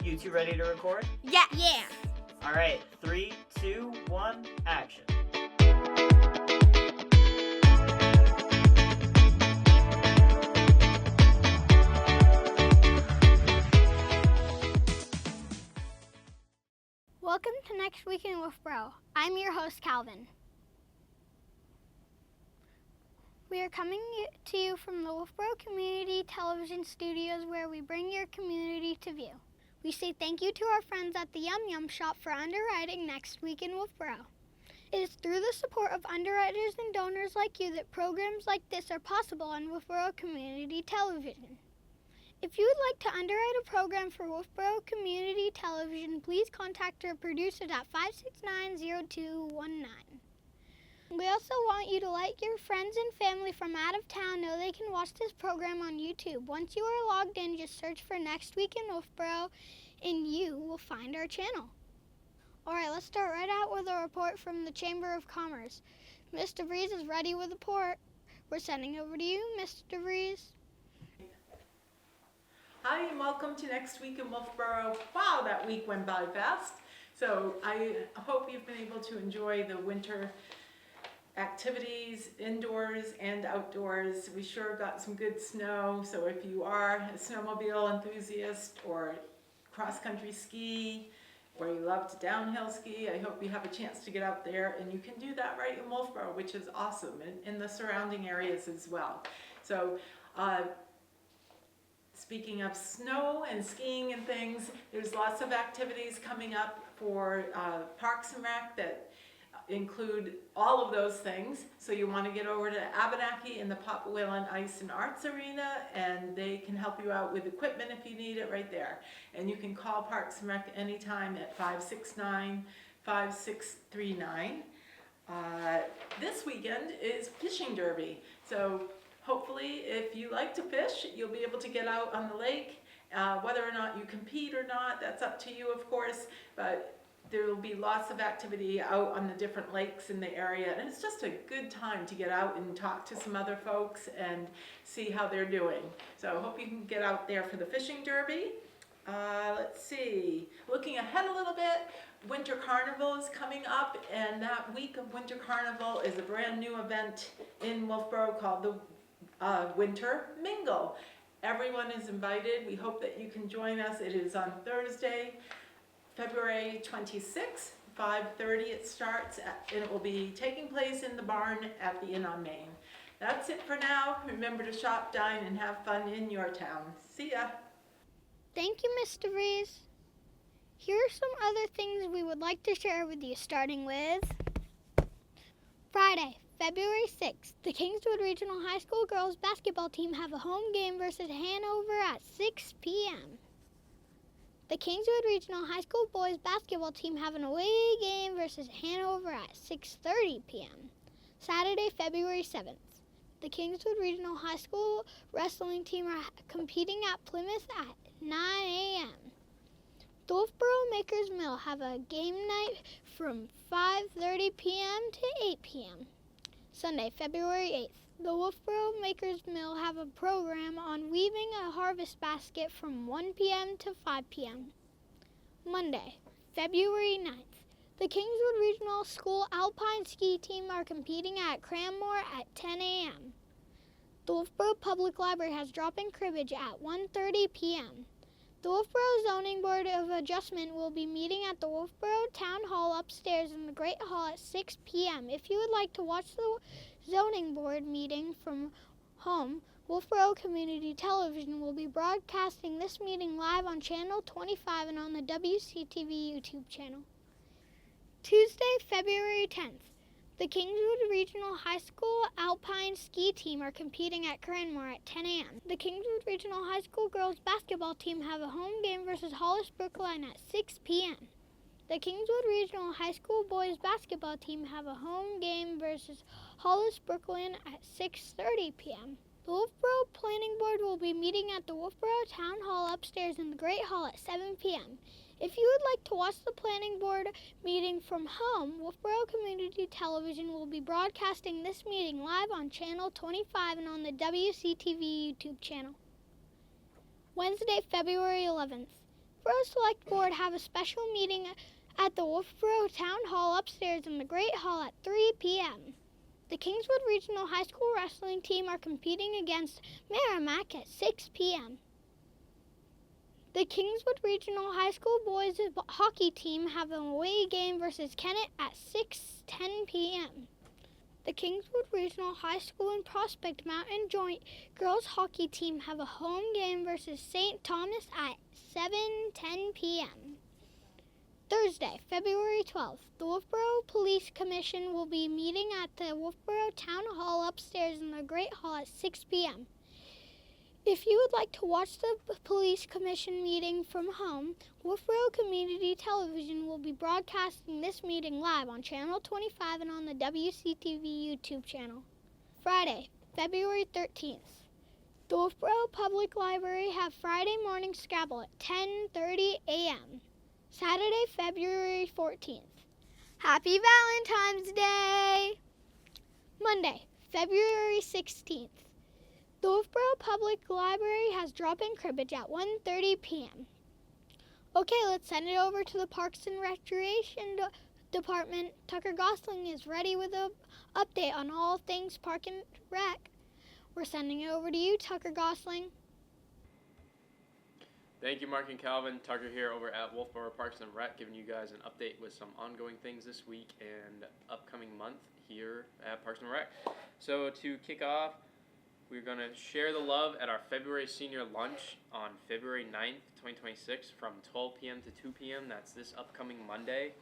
You two ready to record? Yeah. Yeah. All right, 3, 2, 1, action. Welcome to Next Week in Wolfeboro. I'm your host, Calvin. We are coming to you from the Wolfeboro Community Television studios where we bring your community to view. We say thank you to our friends at the Yum Yum Shop for underwriting Next Week in Wolfeboro. It is through the support of underwriters and donors like you that programs like this are possible on Wolfeboro Community Television. If you would like to underwrite a program for Wolfeboro Community Television, please contact our producers at 569-0219. We also want you to let your friends and family from out of town know they can watch this program on YouTube. Once you are logged in, just search for Next Week in Wolfeboro and you will find our channel. All right, let's start right out with a report from the Chamber of Commerce. Mr. Vries is ready with a report. We're sending over to you, Mr. Vries. Hi and welcome to Next Week in Wolfeboro. Wow, that week went by fast. So I hope you've been able to enjoy the winter activities indoors and outdoors. We sure got some good snow, so if you are a snowmobile enthusiast or cross-country ski or you love to downhill ski, I hope you have a chance to get out there, and you can do that right in Wolfeboro, which is awesome, and in the surrounding areas as well. So speaking of snow and skiing and things, there's lots of activities coming up for Parks and Rec that include all of those things. So you want to get over to Abenaki in the Papa Whalen Ice and Arts Arena, and they can help you out with equipment if you need it right there. And you can call Parks and Rec anytime at 569-5639. This weekend is Fishing Derby. So hopefully if you like to fish, you'll be able to get out on the lake. Whether or not you compete or not, that's up to you, of course, but there will be lots of activity out on the different lakes in the area, and it's just a good time to get out and talk to some other folks and see how they're doing. So I hope you can get out there for the Fishing Derby. Let's see, looking ahead a little bit, Winter Carnival is coming up, and that week of Winter Carnival is a brand new event in Wolfeboro called the Winter Mingle. Everyone is invited. We hope that you can join us. It is on Thursday, February 26th, 5:30 it starts, and it will be taking place in the barn at the Inn on Main. That's it for now. Remember to shop, dine, and have fun in your town. See ya. Thank you, Mr. Vries. Here are some other things we would like to share with you, starting with Friday, February 6th. The Kingswood Regional High School girls basketball team have a home game versus Hanover at 6 p.m. The Kingswood Regional High School boys basketball team have an away game versus Hanover at 6:30 p.m. Saturday, February 7th. The Kingswood Regional High School wrestling team are competing at Plymouth at 9 a.m. The Wolfeboro Makers Mill have a game night from 5:30 p.m. to 8 p.m. Sunday, February 8th. The Wolfeboro Makers Mill have a program on weaving a harvest basket from 1 p.m. to 5 p.m. Monday, February 9th. The Kingswood Regional School Alpine Ski Team are competing at Cranmore at 10 a.m. The Wolfeboro Public Library has drop-in cribbage at 1:30 p.m. The Wolfeboro Zoning Board of Adjustment will be meeting at the Wolfeboro Town Hall upstairs in the Great Hall at 6 p.m. If you would like to watch the Zoning Board meeting from home, Wolfeboro Community Television will be broadcasting this meeting live on Channel 25 and on the WCTV YouTube channel. Tuesday, February 10th. The Kingswood Regional High School Alpine Ski Team are competing at Cranmore at 10 a.m. The Kingswood Regional High School girls basketball team have a home game versus Hollis Brookline at 6 p.m. The Kingswood Regional High School boys basketball team have a home game versus Hollis Brookline at 6:30 p.m. The Wolfeboro Planning Board will be meeting at the Wolfeboro Town Hall upstairs in the Great Hall at 7 p.m. If you would like to watch the Planning Board meeting from home, Wolfeboro Community Television will be broadcasting this meeting live on Channel 25 and on the WCTV YouTube channel. Wednesday, February 11th. Wolfeboro Select Board have a special meeting at the Wolfeboro Town Hall upstairs in the Great Hall at 3 p.m. The Kingswood Regional High School wrestling team are competing against Merrimack at 6 p.m. The Kingswood Regional High School boys hockey team have an away game versus Kennett at 6:10 p.m. The Kingswood Regional High School and Prospect Mountain Joint girls hockey team have a home game versus St. Thomas at 7:10 p.m. Thursday, February 12th, the Wolfeboro Police Commission will be meeting at the Wolfeboro Town Hall upstairs in the Great Hall at 6 p.m. If you would like to watch the Police Commission meeting from home, Wolfeboro Community Television will be broadcasting this meeting live on Channel 25 and on the WCTV YouTube channel. Friday, February 13th. The Wolfeboro Public Library have Friday morning Scrabble at 10:30 a.m. Saturday, February 14th. Happy Valentine's Day! Monday, February 16th. The Wolfeboro Public Library has drop-in cribbage at 1:30 p.m. Okay, let's send it over to the Parks and Recreation Department. Tucker Gosling is ready with an update on all things Park and Rec. We're sending it over to you, Tucker Gosling. Thank you, Mark and Calvin. Tucker here over at Wolfeboro Parks and Rec, giving you guys an update with some ongoing things this week and upcoming month here at Parks and Rec. So to kick off, we're going to share the love at our February senior lunch on February 9th, 2026 from 12 p.m. to 2 p.m. That's this upcoming Monday.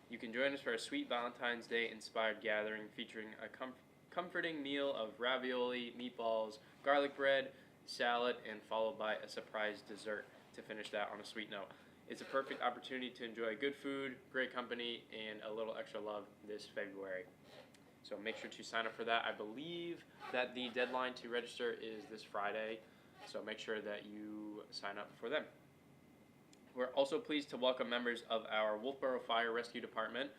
You can join us for a sweet Valentine's Day inspired gathering featuring a comforting meal of ravioli, meatballs, garlic bread, salad, and followed by a surprise dessert to finish that on a sweet note. It's a perfect opportunity to enjoy good food, great company, and a little extra love this February. So make sure to sign up for that. I believe that the deadline to register is this Friday, so make sure that you sign up for them. We're also pleased to welcome members of our Wolfeboro Fire Rescue Department.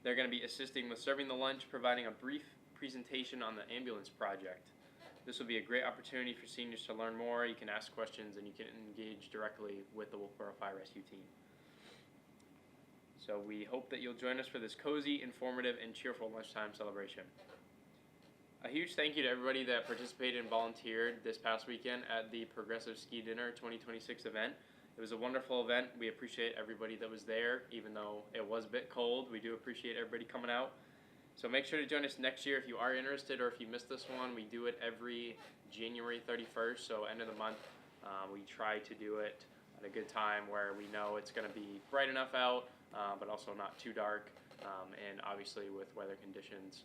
They're going to be assisting with serving the lunch, providing a brief presentation on the ambulance project. This will be a great opportunity for seniors to learn more. You can ask questions and you can engage directly with the Wolfeboro Fire Rescue team. So we hope that you'll join us for this cozy, informative, and cheerful lunchtime celebration. A huge thank you to everybody that participated and volunteered this past weekend at the Progressive Ski Dinner 2026 event. It was a wonderful event. We appreciate everybody that was there, even though it was a bit cold. We do appreciate everybody coming out. So make sure to join us next year if you are interested, or if you missed this one. We do it every January 31st, so end of the month. We try to do it at a good time where we know it's going to be bright enough out, but also not too dark, and obviously with weather conditions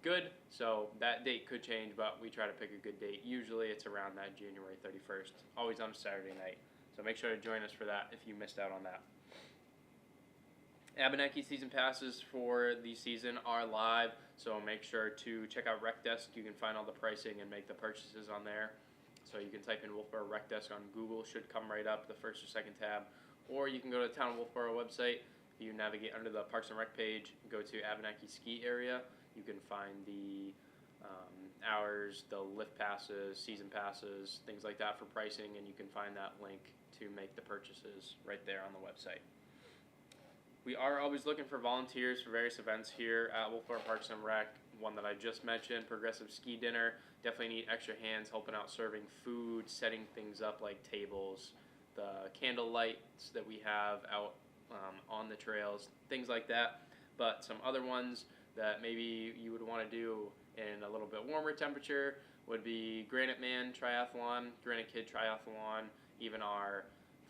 good. So that date could change, but we try to pick a good date. Usually it's around that January 31st, always on a Saturday night. So make sure to join us for that if you missed out on that. Abenaki season passes for the season are live, so make sure to check out Rec Desk. You can find all the pricing and make the purchases on there. So you can type in Wolfeboro Rec Desk on Google, should come right up, the first or second tab. Or you can go to the Town of Wolfeboro website. If you navigate under the Parks and Rec page, go to Abenaki Ski Area. You can find the hours, the lift passes, season passes, things like that for pricing, and you can find that link to make the purchases right there on the website. We are always looking for volunteers for various events here at Wolfeboro Parks and Rec. One that I just mentioned, Progressive Ski Dinner. Definitely need extra hands helping out serving food, setting things up like tables, the candle lights that we have out on the trails, things like that. But some other ones that maybe you would want to do in a little bit warmer temperature would be Granite Man Triathlon, Granite Kid Triathlon, even our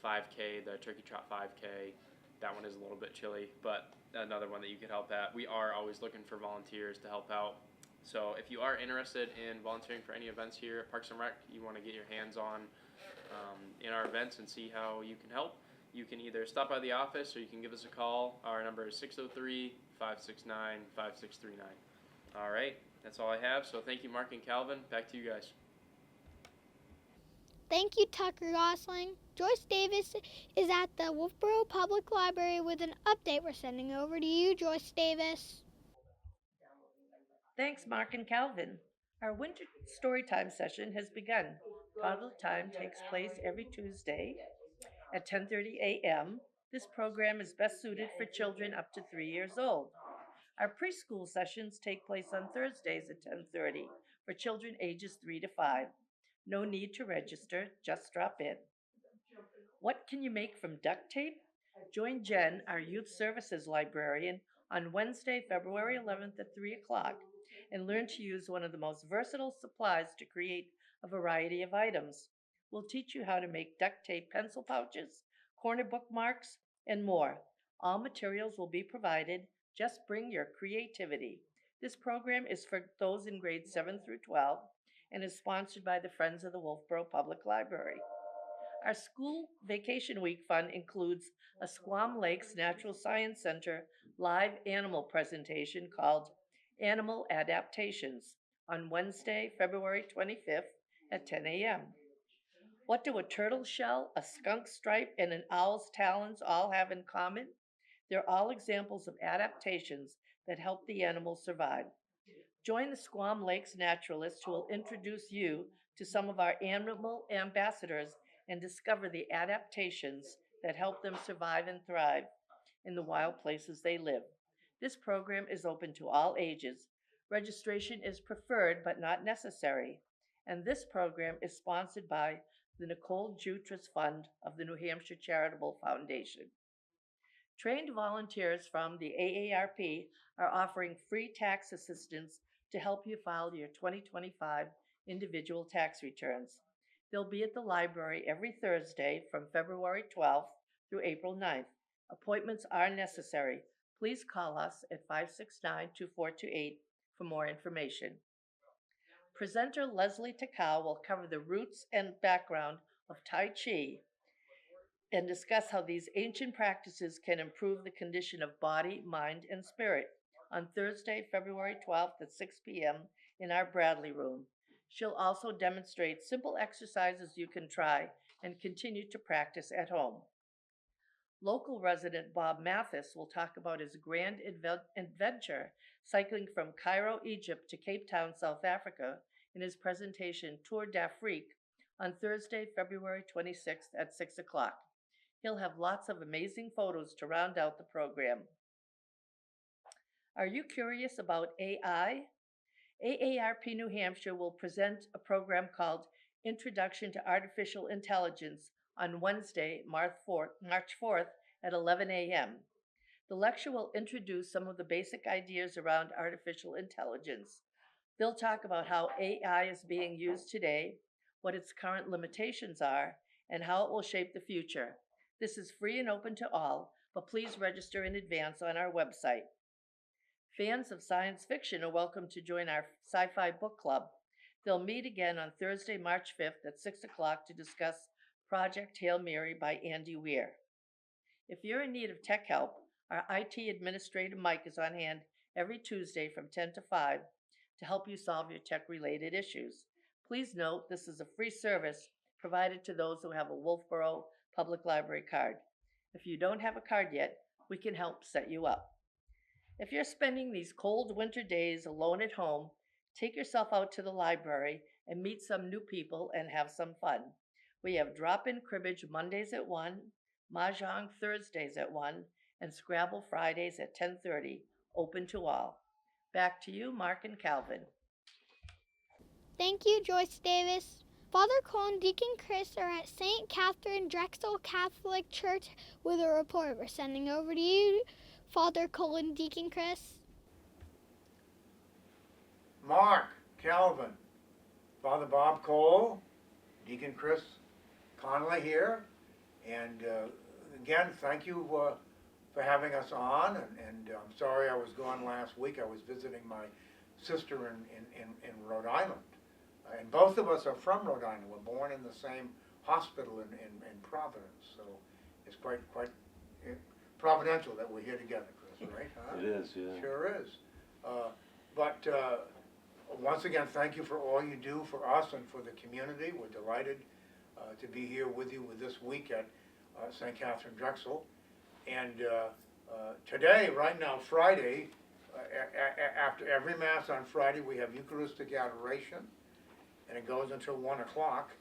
5K, the Turkey Trot 5K. That one is a little bit chilly, but another one that you could help at. We are always looking for volunteers to help out. So if you are interested in volunteering for any events here at Parks and Rec, you want to get your hands on in our events and see how you can help, you can either stop by the office or you can give us a call. Our number is 603-569-5639. All right, that's all I have. So thank you, Mark and Calvin. Back to you guys. Thank you, Tucker Gosling. Joyce Davis is at the Wolfeboro Public Library with an update. We're sending over to you, Joyce Davis. Thanks, Mark and Calvin. Our winter storytime session has begun. Toddler Time takes place every Tuesday at 10:30 a.m. This program is best suited for children up to 3 years old. Our preschool sessions take place on Thursdays at 10:30 for children ages 3 to 5. No need to register, just drop in. What can you make from duct tape? Join Jen, our youth services librarian, on Wednesday, February 11th at 3 o'clock and learn to use one of the most versatile supplies to create a variety of items. We'll teach you how to make duct tape pencil pouches, corner bookmarks, and more. All materials will be provided. Just bring your creativity. This program is for those in grades 7 through 12 and is sponsored by the Friends of the Wolfeboro Public Library. Our school vacation week fun includes a Squam Lakes Natural Science Center live animal presentation called Animal Adaptations on Wednesday, February 25th at 10 a.m. What do a turtle shell, a skunk stripe, and an owl's talons all have in common? They're all examples of adaptations that help the animals survive. Join the Squam Lakes naturalists who will introduce you to some of our animal ambassadors and discover the adaptations that help them survive and thrive in the wild places they live. This program is open to all ages. Registration is preferred but not necessary. And this program is sponsored by the Nicole Jutras Fund of the New Hampshire Charitable Foundation. Trained volunteers from the AARP are offering free tax assistance to help you file your 2025 individual tax returns. They'll be at the library every Thursday from February 12th through April 9th. Appointments are necessary. Please call us at 569-2428 for more information. Presenter Leslie Takao will cover the roots and background of Tai Chi and discuss how these ancient practices can improve the condition of body, mind, and spirit on Thursday, February 12th at 6 p.m. in our Bradley room. She'll also demonstrate simple exercises you can try and continue to practice at home. Local resident Bob Mathis will talk about his grand adventure cycling from Cairo, Egypt to Cape Town, South Africa in his presentation Tour d'Afrique on Thursday, February 26th at 6 o'clock. He'll have lots of amazing photos to round out the program. Are you curious about AI? AARP New Hampshire will present a program called Introduction to Artificial Intelligence on Wednesday, March 4th at 11 a.m. The lecture will introduce some of the basic ideas around artificial intelligence. They'll talk about how AI is being used today, what its current limitations are, and how it will shape the future. This is free and open to all, but please register in advance on our website. Fans of science fiction are welcome to join our sci-fi book club. They'll meet again on Thursday, March 5th at 6 o'clock to discuss Project Hail Mary by Andy Weir. If you're in need of tech help, our IT administrator Mike is on hand every Tuesday from 10 to 5 to help you solve your tech-related issues. Please note this is a free service provided to those who have a Wolfeboro Public Library card. If you don't have a card yet, we can help set you up. If you're spending these cold winter days alone at home, take yourself out to the library and meet some new people and have some fun. We have drop-in cribbage Mondays at 1, Mahjong Thursdays at 1, and Scrabble Fridays at 10:30, open to all. Back to you, Mark and Calvin. Thank you, Joyce Davis. Father Cole and Deacon Chris are at St. Katherine Drexel Catholic Church with a report. We're sending over to you, Father Cole and Deacon Chris. Mark, Calvin, Father Bob Cole, Deacon Chris Connolly here, and again, thank you for having us on, and I'm sorry I was gone last week. I was visiting my sister in Rhode Island, and both of us are from Rhode Island. We're born in the same hospital in Providence, so it's quite providential that we're here together, Chris, right? Huh? It is, yeah. Sure is. But once again, thank you for all you do for us and for the community. We're delighted to be here with you this week at St. Katherine Drexel. And today, right now, Friday, after every Mass on Friday, we have Eucharistic Adoration, and it goes until 1 o'clock.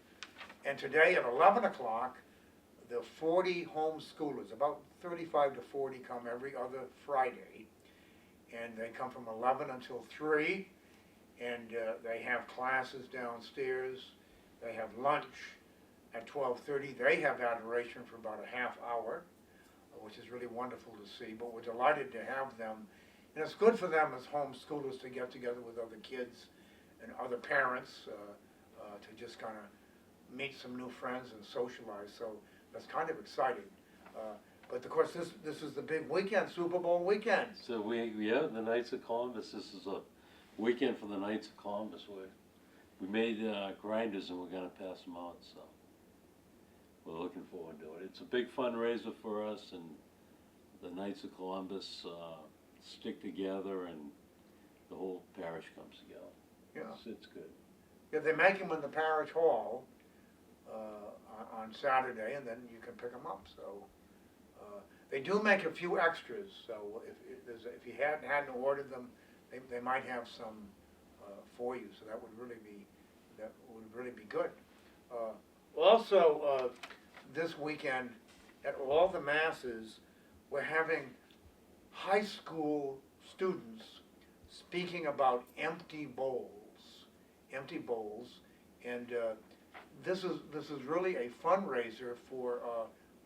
And today at 11 o'clock, the 40 homeschoolers, about 35 to 40 come every other Friday, and they come from 11 until 3, and they have classes downstairs. They have lunch at 12:30. They have adoration for about a half hour, which is really wonderful to see, but we're delighted to have them. And it's good for them as homeschoolers to get together with other kids and other parents to just kind of meet some new friends and socialize. So that's kind of exciting. But of course, this is the big weekend, Super Bowl weekend. So the Knights of Columbus. This is a weekend for the Knights of Columbus. We made grinders and we're gonna pass them out. So we're looking forward to it. It's a big fundraiser for us, and the Knights of Columbus stick together, and the whole parish comes together. Yeah. It's good. Yeah, they make them in the parish hall on Saturday, and then you can pick them up. So they do make a few extras. So if you hadn't ordered them, they might have some for you. So that would really be good. Also, this weekend at all the masses, we're having high school students speaking about empty bowls, and this is really a fundraiser for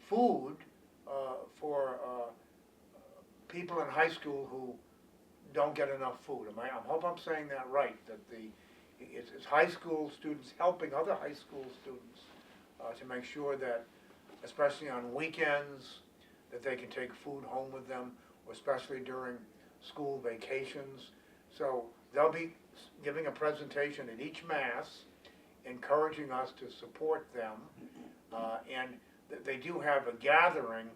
food for people in high school who don't get enough food. I hope I'm saying that right. That it's high school students helping other high school students to make sure that, especially on weekends, that they can take food home with them, or especially during school vacations. So they'll be giving a presentation at each Mass, encouraging us to support them, and they do have a gathering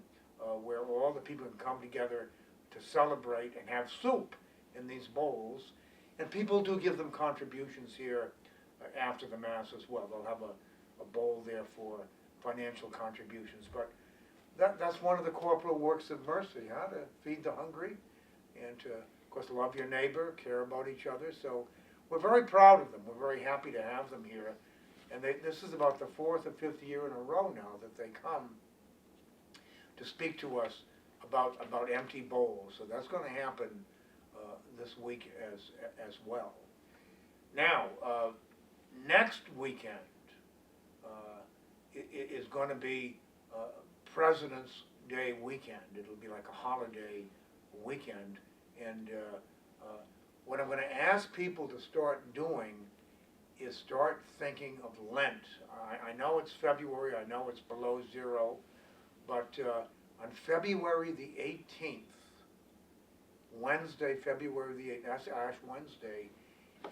where all the people can come together to celebrate and have soup in these bowls, and people do give them contributions here after the Mass as well. They'll have a bowl there for financial contributions, but that's one of the corporal works of mercy, to feed the hungry, and to, of course, love your neighbor, care about each other. So we're very proud of them. We're very happy to have them here, and this is about the 4th or 5th year in a row now that they come to speak to us about empty bowls. So that's going to happen this week as well. Now, next weekend is going to be President's Day weekend. It'll be like a holiday weekend, and what I'm going to ask people to start doing is start thinking of Lent. I know it's February, I know it's below zero, but on February the 18th, Wednesday, February the 8th, that's Ash Wednesday,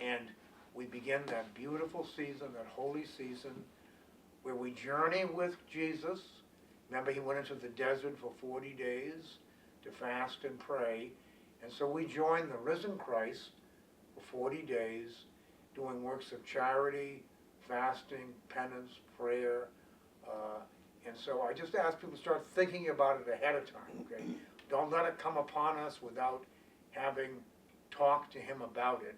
and we begin that beautiful season, that holy season, where we journey with Jesus. Remember, he went into the desert for 40 days to fast and pray, and so we join the risen Christ for 40 days, doing works of charity, fasting, penance, prayer, and so I just ask people to start thinking about it ahead of time, okay? Don't let it come upon us without having talked to him about it.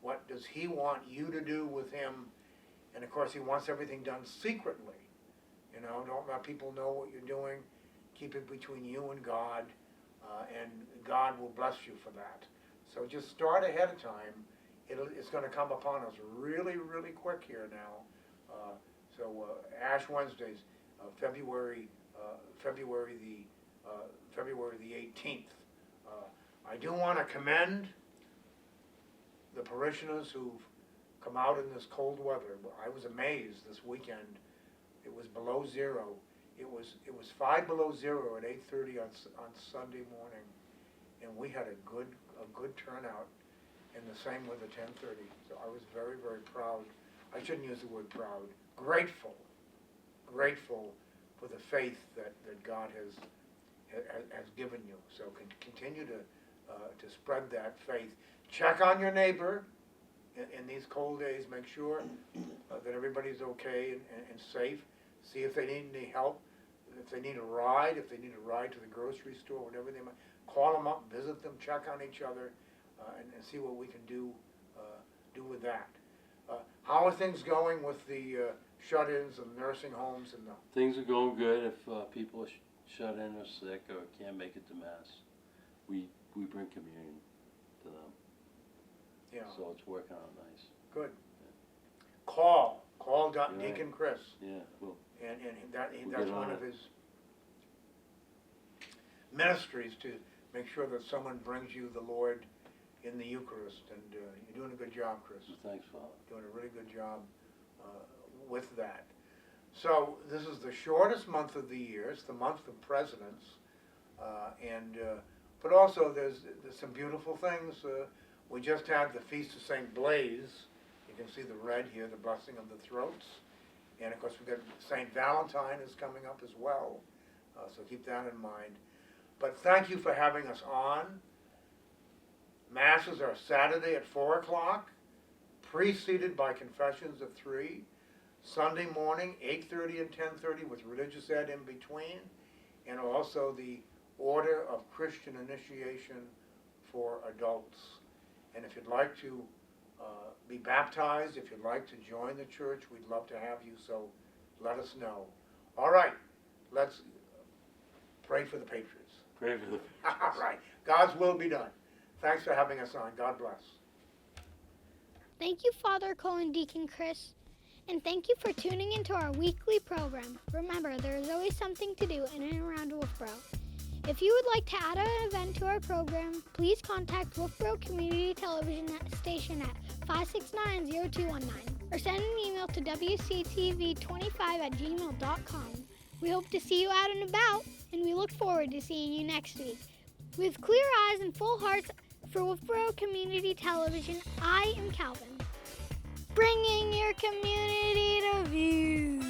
What does he want you to do with him? And of course, he wants everything done secretly. Don't let people know what you're doing. Keep it between you and God, and God will bless you for that. So just start ahead of time. It's going to come upon us really, really quick here now. So Ash Wednesdays, February the 18th. I do want to commend the parishioners who've come out in this cold weather. I was amazed this weekend. It was below zero. It was 5 below zero at 8:30 on Sunday morning, and we had a good turnout. And the same with the 10:30. So I was very, very proud. I shouldn't use the word proud. Grateful for the faith that God has given you. So continue to spread that faith. Check on your neighbor in these cold days. Make sure that everybody's okay and safe. See if they need any help. If they need a ride to the grocery store, whatever they might, call them up, visit them, check on each other, and see what we can do with that. How are things going with the shut-ins and nursing homes and the, Things are going good. If people are shut in or sick or can't make it to mass, we bring communion to them. yeah, So it's working out nice. good. Call You're Deacon Chris, Yeah, well, and We'll that's get on one of it. his ministries, to make sure that someone brings you the Lord in the Eucharist, and you're doing a good job, Chris. thanks, Father. Doing a really good job with that. So this is the shortest month of the year. It's the month of presidents, but also there's some beautiful things. We just had the Feast of St. Blaise. You can see the red here, the blessing of the throats, and of course we got St. Valentine is coming up as well. So keep that in mind. But thank you for having us on. Masses are Saturday at 4 o'clock, preceded by confessions at 3. Sunday morning, 8:30 and 10:30 with religious ed in between, and also the order of Christian initiation for adults. And if you'd like to be baptized, if you'd like to join the church, we'd love to have you, so let us know. All right, let's pray for the Patriots. Pray for the All right, God's will be done. Thanks for having us on. God bless. Thank you, Father Cole and Deacon Chris. And thank you for tuning into our weekly program. Remember, there is always something to do in and around Wolfeboro. If you would like to add an event to our program, please contact Wolfeboro Community Television Station at 569-0219 or send an email to wctv25@gmail.com. We hope to see you out and about, and we look forward to seeing you next week. With clear eyes and full hearts for Wolfeboro Community Television, I am Calvin, bringing your community to view.